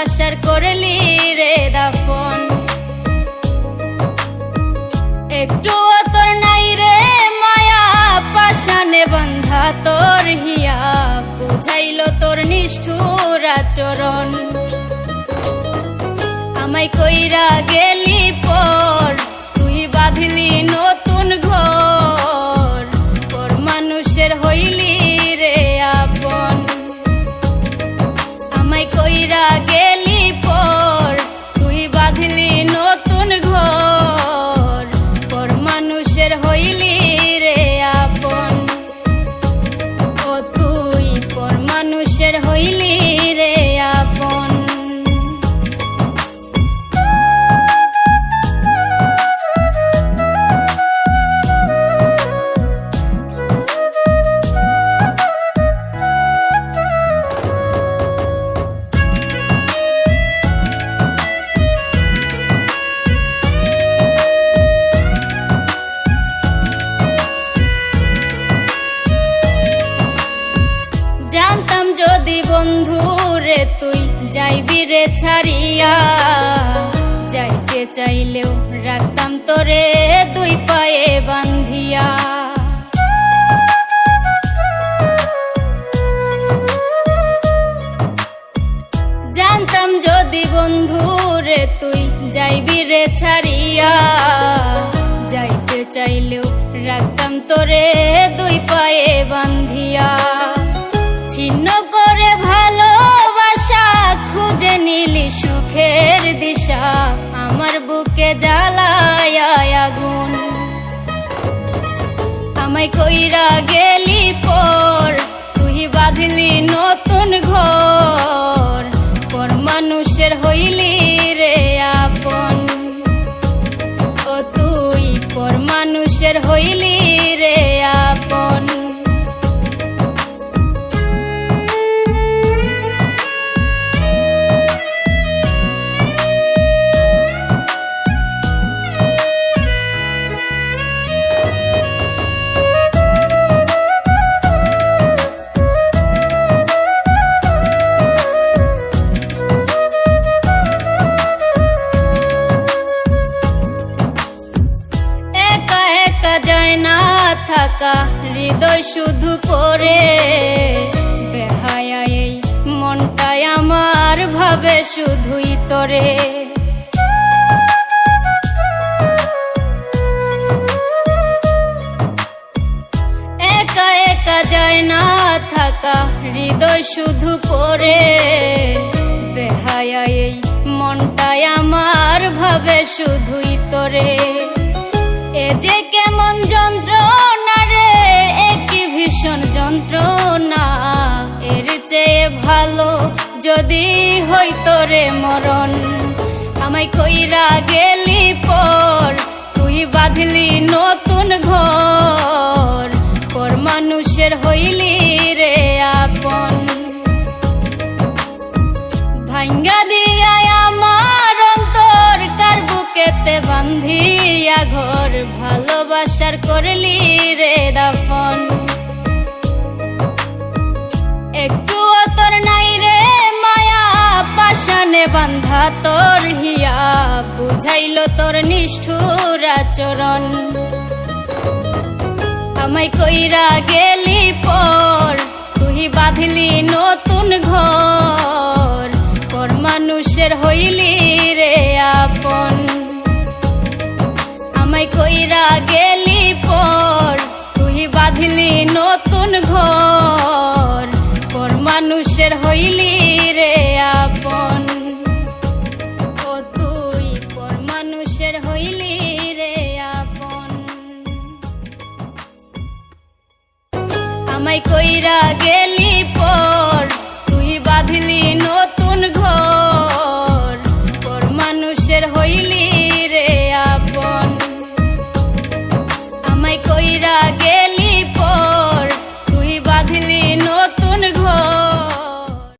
ভালোবাসার করলি রে দাফন। একটু তোর নাই রে মায়া পাশানে বান্ধা তোর হিয়া, বুঝাইল তোর নিষ্ঠুর আচরণ। আমায় কইরা গেলি পর তুই বাঁধলি নতুন ঘর, পর মানুষের হইলি রে আপন। আমায় কইরা গেলি পর তুই বাঁধলি নতুন ঘর, পর মানুষের হইলি রে আপন। ও তুই পর মানুষের হইলি রে আপন। জানতাম যদি বন্ধু রে তুই যাইবি রে ছাড়িয়া, যাইতে চাইলেও রাখতাম তোরে দুই পায়ে বান্ধিয়া। জানতাম যদি বন্ধু রে তুই যাইবি রে ছাড়িয়া, যাইতে চাইলেও রাখতাম তোরে দুই পায়ে বান্ধিয়া। ছিন্ন করে ভালোবাসা খুঁজে নিলি সুখের দিশা, আমার বুকে জ্বালায় আগুন। আমায় কইরা গেলি পর তুই বাঁধলি নতুন ঘর, পর মানুষের হইলি রে আপন। ও তুই পর মানুষের হইলি রে আপন। যায় না থাকা হৃদয় শুধু পড়ে, বেহায়া এই মনটাই আমার ভাবে শুধুই তোরে। একা একা যায় না থাকা হৃদয় শুধু পড়ে, বেহায়া এই মনটাই আমার ভাবে শুধুই তোরে। এ যে কেমন যন্ত্রণা রে, একই ভীষণ যন্ত্রণা, এর চেয়ে ভালো যদি হইতো রে মরণ। আমায় কইরা গেলি পর তুই বাঁধলি নতুন ঘর, পর মানুষের হইলি রে আপন। ভাঙ্গা দিয়া আমার অন্তর কার বুকেতে বান্ধিয়া ঘর, ভালোবাসার করলি রে দাফন। একটু তোর নাই রে মায়া পাশানে বান্ধা তোর হিয়া, বুঝাইল তোর নিষ্ঠুর আচরণ। আমায় কইরা গেলি পর তুই বাঁধলি নতুন ঘর, পর মানুষের হইলি রে আপন। আমায় কইরা গেলি পর তুই বাঁধলি নতুন ঘর, পর মানুষের হইলি রে আপন। ও তুই পর মানুষের হইলি রে আপন। আমায় কইরা গেলি পর তুই বাঁধলি নতুন ঘর, পর মানুষের হইলি